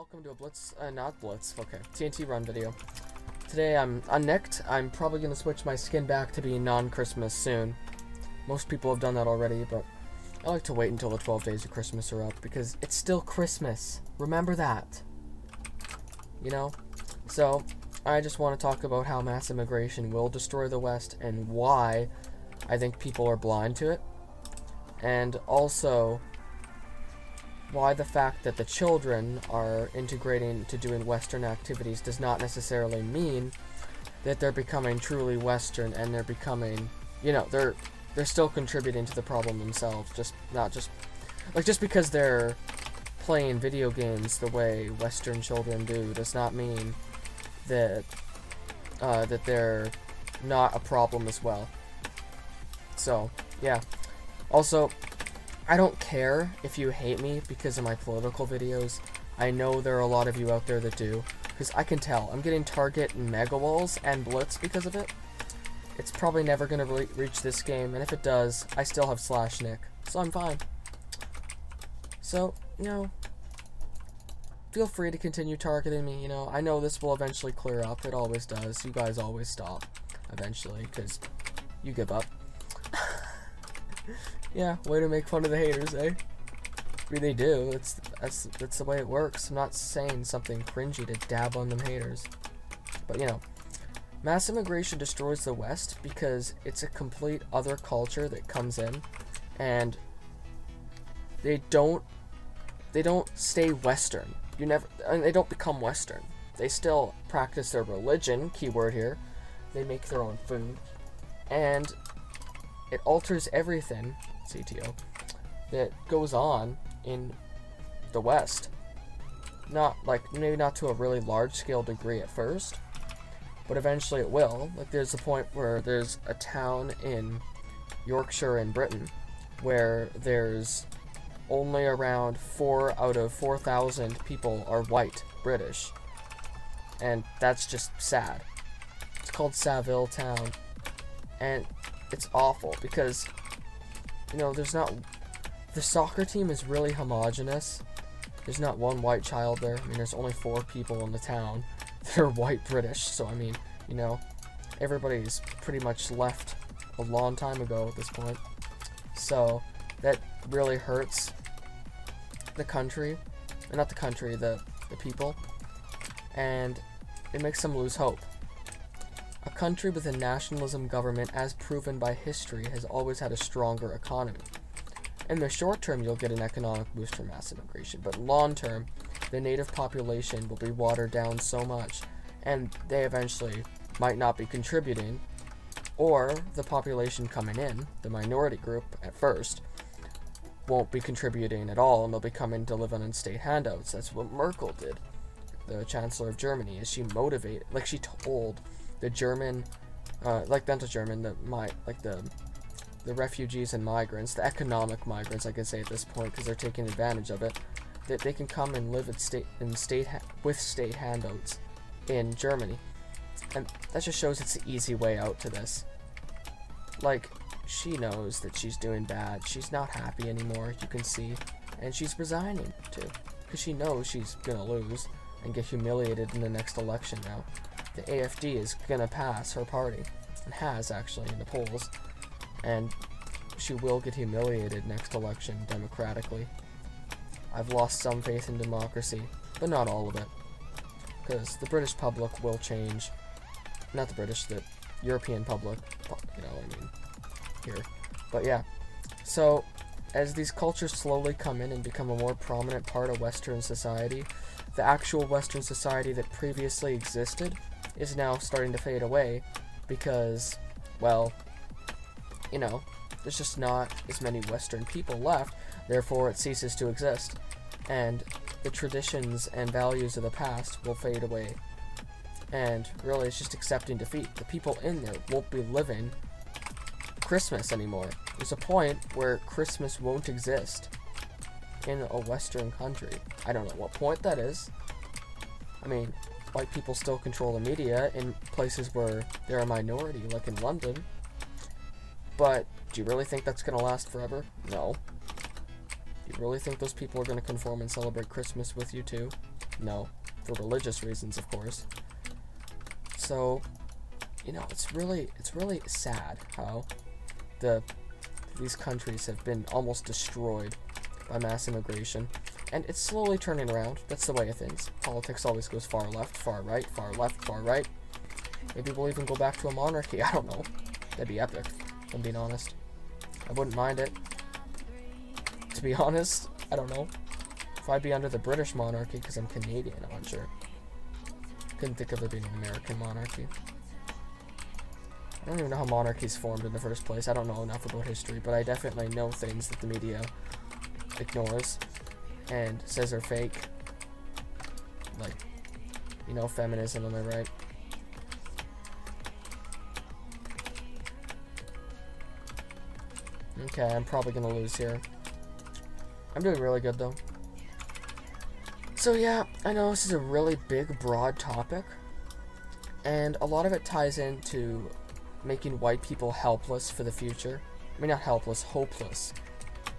welcome to a Blitz, not Blitz, okay, TNT Run video. Today I'm unnicked. I'm probably going to switch my skin back to being non-Christmas soon. Most people have done that already, but I like to wait until the 12 days of Christmas are up, because it's still Christmas. Remember that. You know? So, I just want to talk about how mass immigration will destroy the West, and why I think people are blind to it. And also, why the fact that the children are integrating to doing Western activities does not necessarily mean that they're becoming truly Western, and they're becoming, you know, they're still contributing to the problem themselves. Just because they're playing video games the way Western children do does not mean that that they're not a problem as well. So yeah. Also, I don't care if you hate me because of my political videos. I know there are a lot of you out there that do, because I can tell. I'm getting Target and Mega Walls and Blitz because of it. It's probably never going to reach this game, and if it does, I still have /Nick, so I'm fine. So, you know, feel free to continue targeting me, you know. I know this will eventually clear up. It always does. You guys always stop eventually, because you give up. Yeah, way to make fun of the haters, eh? I mean, they do. That's the way it works. I'm not saying something cringy to dab on them haters. But, you know, mass immigration destroys the West because it's a complete other culture that comes in, and they don't stay Western. They don't become Western. They still practice their religion, keyword here. They make their own food, and it alters everything, CTO, that goes on in the West. Maybe not to a really large scale degree at first, but eventually it will. Like, there's a point where there's a town in Yorkshire in Britain where there's only around 4 out of 4,000 people are white British, and that's just sad. It's called Saville Town, and it's awful because, you know, the soccer team is really homogenous. There's not one white child there. I mean, there's only 4 people in the town that are white British, so I mean, you know, everybody's pretty much left a long time ago at this point. So that really hurts the country, or not the country, the people, and it makes them lose hope. A country with a nationalism government, as proven by history, has always had a stronger economy. In the short term, you'll get an economic boost from mass immigration, but long term, the native population will be watered down so much, and they eventually might not be contributing, or the population coming in, the minority group at first, won't be contributing at all, and they'll be coming to live on state handouts. That's what Merkel did, the Chancellor of Germany, is she motivated, like she told the German, the refugees and migrants, the economic migrants, I can say at this point, because they're taking advantage of it, that they can come and live with state handouts in Germany, and that just shows it's the easy way out to this. Like, she knows that she's doing bad. She's not happy anymore, you can see, and she's resigning too, because she knows she's gonna lose and get humiliated in the next election now. The AfD is gonna pass her party, and has actually in the polls, and she will get humiliated next election democratically. I've lost some faith in democracy, but not all of it, because the British public will change. Not the British, the European public, you know what I mean, here. But yeah, so as these cultures slowly come in and become a more prominent part of Western society, the actual Western society that previously existed is now starting to fade away because, well, you know, there's just not as many Western people left, therefore it ceases to exist, and the traditions and values of the past will fade away, and really it's just accepting defeat. The people in there won't be living Christmas anymore. There's a point where Christmas won't exist in a Western country. I don't know what point that is. I mean, white people still control the media in places where they're a minority, like in London. But do you really think that's going to last forever? No. Do you really think those people are going to conform and celebrate Christmas with you too? no, for religious reasons, of course. So, you know, it's really sad how these countries have been almost destroyed by mass immigration, and it's slowly turning around. That's the way of things. Politics always goes far left, far right, far left, far right. Maybe we'll even go back to a monarchy. I don't know. That'd be epic, if I'm being honest. I wouldn't mind it. To be honest, I don't know. If I'd be under the British monarchy, because I'm Canadian, I'm unsure. Couldn't think of it being an American monarchy. I don't even know how monarchies formed in the first place. I don't know enough about history, but I definitely know things that the media ignores and says are fake. Like, you know, feminism, am I right? Okay, I'm probably gonna lose here. I'm doing really good, though. So yeah, I know this is a really big, broad topic, and a lot of it ties into making white people helpless for the future. I mean, not helpless, hopeless.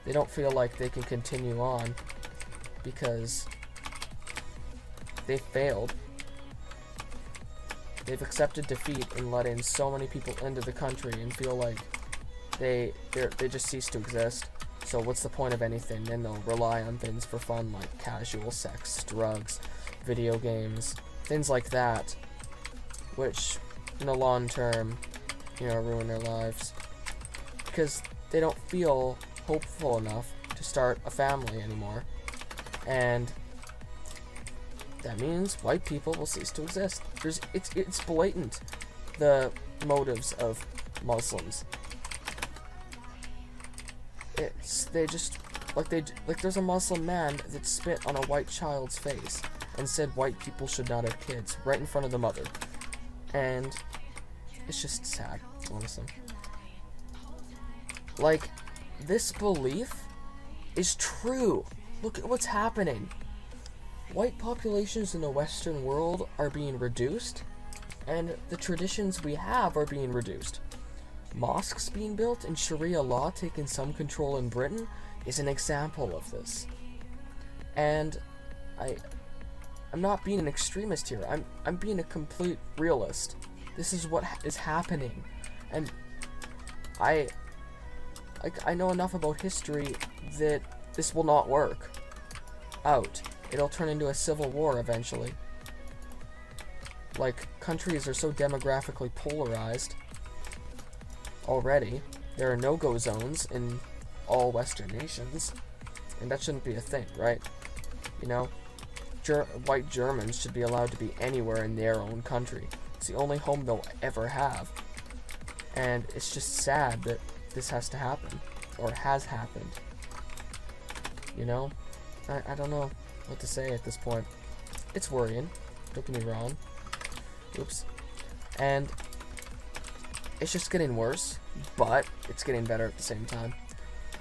They don't feel like they can continue on because they failed. They've accepted defeat and let in so many people into the country and feel like they just cease to exist. So what's the point of anything? Then they'll rely on things for fun like casual sex, drugs, video games, things like that, which in the long term, you know, ruin their lives because they don't feel hopeful enough to start a family anymore. And that means white people will cease to exist. It's blatant, the motives of Muslims. There's a Muslim man that spit on a white child's face and said white people should not have kids right in front of the mother. And it's just sad, honestly. Like, this belief is true. Look at what's happening. White populations in the Western world are being reduced, and the traditions we have are being reduced. Mosques being built and Sharia law taking some control in Britain is an example of this. And I'm not being an extremist here. I'm being a complete realist. This is what is happening, and I know enough about history that this will not work out. It'll turn into a civil war eventually. Like, countries are so demographically polarized already. There are no-go zones in all Western nations, and that shouldn't be a thing, right? You know, white Germans should be allowed to be anywhere in their own country. It's the only home they'll ever have, and it's just sad that this has to happen, or has happened. You know, I don't know what to say at this point. It's worrying, don't get me wrong. Oops. And it's just getting worse, but it's getting better at the same time.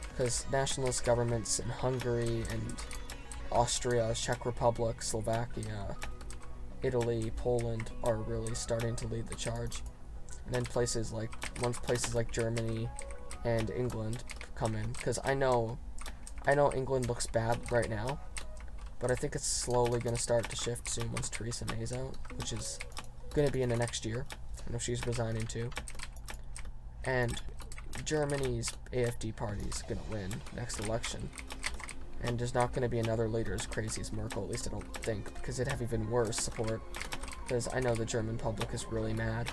Because nationalist governments in Hungary and Austria, Czech Republic, Slovakia, Italy, Poland are really starting to lead the charge. And then places like Germany and England come in. Because I know England looks bad right now, but I think it's slowly going to start to shift soon once Theresa May's out, which is going to be in the next year. I know she's resigning too. And Germany's AfD party is going to win next election. And there's not going to be another leader as crazy as Merkel, at least I don't think, because it'd have even worse support. Because I know the German public is really mad.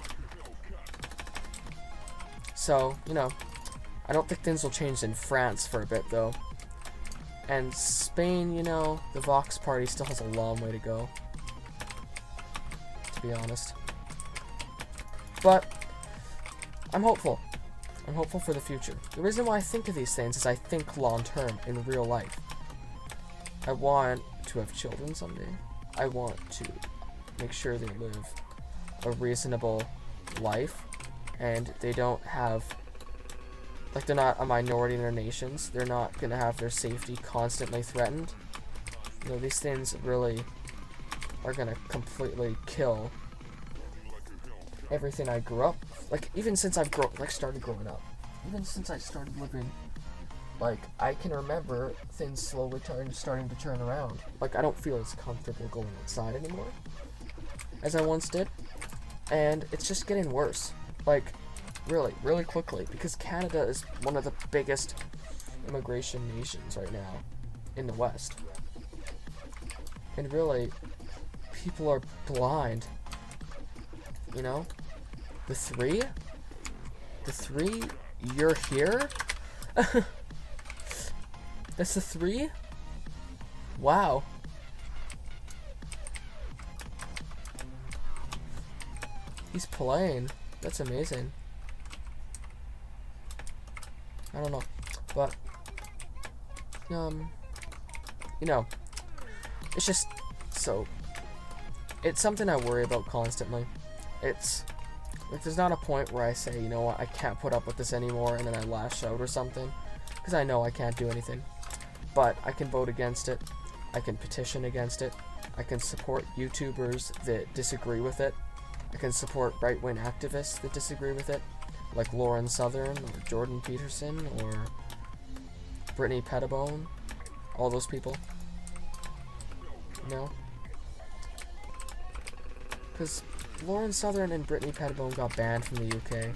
So, you know, I don't think things will change in France for a bit, though. And Spain, you know, the Vox party still has a long way to go, to be honest. But I'm hopeful. I'm hopeful for the future. The reason why I think of these things is I think long-term in real life. I want to have children someday. I want to make sure they live a reasonable life, and they don't have, like, they're not a minority in their nations. They're not going to have their safety constantly threatened. You know, these things really are going to completely kill everything I grew up. Like, even since I've started growing up. Even since I started living like, I can remember things slowly starting to turn around. Like, I don't feel as comfortable going outside anymore as I once did. And it's just getting worse. Like, really, really quickly. Because Canada is one of the biggest immigration nations right now in the West. And really, people are blind. You know? The three? The three? You're here? That's the three? Wow. He's playing. That's amazing. I don't know. But, you know, it's just so, it's something I worry about constantly. It's, like, there's not a point where I say, you know what, I can't put up with this anymore, and then I lash out or something, because I know I can't do anything. But I can vote against it, I can petition against it, I can support YouTubers that disagree with it, I can support right-wing activists that disagree with it, like Lauren Southern, or Jordan Peterson, or Brittany Pettibone, all those people, you know? Because Lauren Southern and Brittany Pettibone got banned from the UK,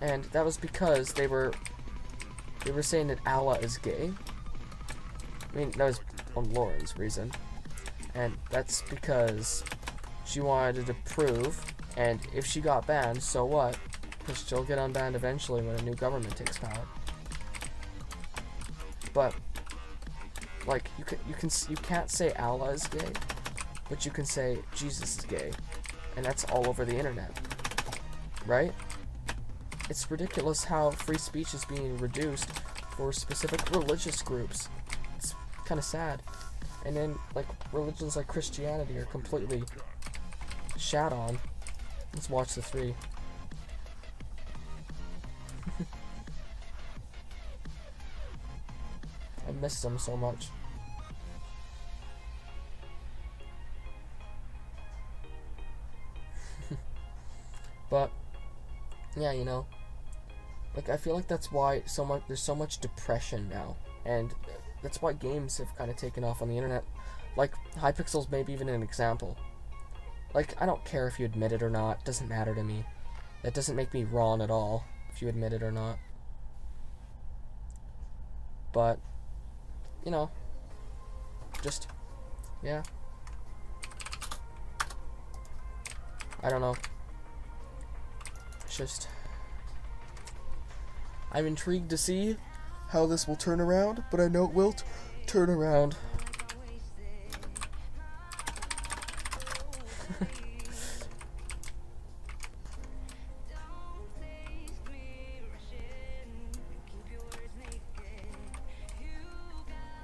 and that was because they were saying that Allah is gay. I mean, that was on Lauren's reason, and that's because she wanted to prove, and if she got banned, so what? Because she'll get unbanned eventually when a new government takes power. But, like, you can't say Allah is gay, but you can say Jesus is gay, and that's all over the internet, right? It's ridiculous how free speech is being reduced for specific religious groups. It's kind of sad. And then, like, religions like Christianity are completely shat on. Let's watch the three. I miss them so much. But yeah, you know, like, I feel like that's why there's so much depression now, and that's why games have kind of taken off on the internet. Like, Hypixel's maybe even an example. Like, I don't care if you admit it or not, it doesn't matter to me. That doesn't make me wrong at all, if you admit it or not. But, you know, just, yeah. I don't know. It's just, I'm intrigued to see how this will turn around, but I know it will turn around.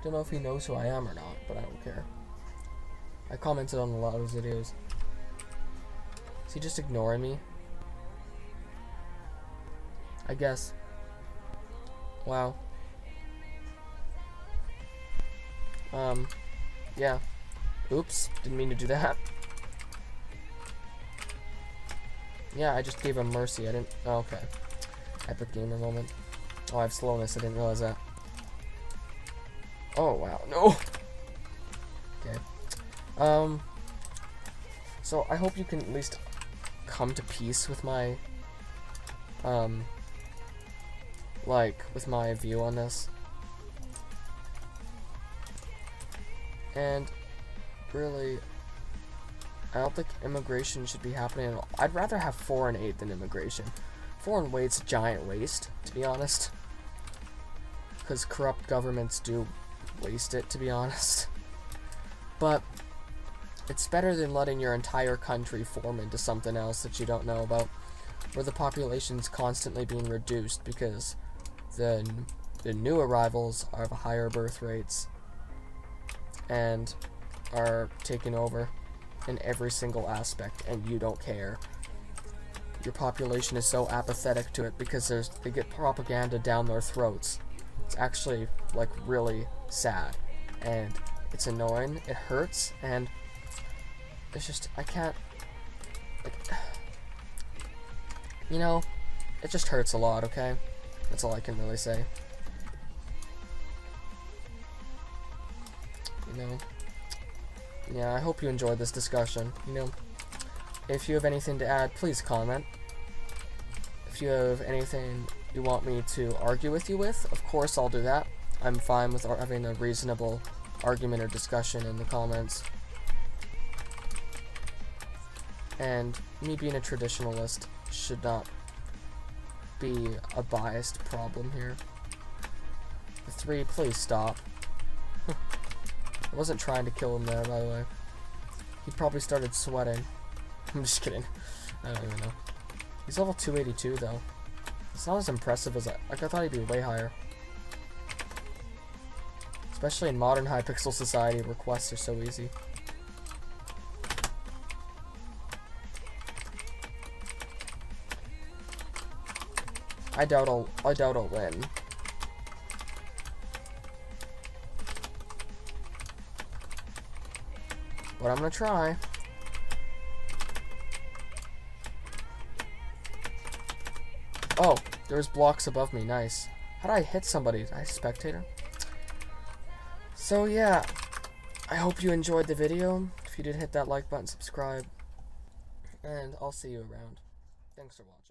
Don't know if he knows who I am or not, but I don't care. I commented on a lot of his videos. Is he just ignoring me? I guess. Wow. Yeah. Oops, didn't mean to do that. Yeah, I just gave him mercy, I didn't, oh, okay. Epic gamer moment. Oh, I have slowness, I didn't realize that. Oh, wow, no! Okay. So I hope you can at least come to peace with my, with my view on this. And, really, I don't think immigration should be happening at all. I'd rather have foreign aid than immigration. Foreign aid's a giant waste, to be honest. Because corrupt governments do waste it, to be honest. But it's better than letting your entire country form into something else that you don't know about, where the population's constantly being reduced because the new arrivals have higher birth rates and are taking over in every single aspect, and you don't care. Your population is so apathetic to it because they get propaganda down their throats. It's actually, like, really sad, and it's annoying, it hurts, and it's just, I can't, like, you know, it just hurts a lot, okay? That's all I can really say. you know, yeah, I hope you enjoyed this discussion. You know, if you have anything to add, please comment. If you have anything you want me to argue with you with, of course I'll do that. I'm fine with having a reasonable argument or discussion in the comments. And me being a traditionalist should not be a biased problem here. Th3Three, please stop. I wasn't trying to kill him there, by the way. He probably started sweating. I'm just kidding. I don't even know. He's level 282, though. It's not as impressive as I thought he'd be way higher. Especially in modern Hypixel society, where quests are so easy. I doubt I'll win. But I'm gonna try. Oh, there's blocks above me. Nice. How did I hit somebody? I spectator? So yeah, I hope you enjoyed the video. If you did, hit that like button, subscribe, and I'll see you around. Thanks for watching.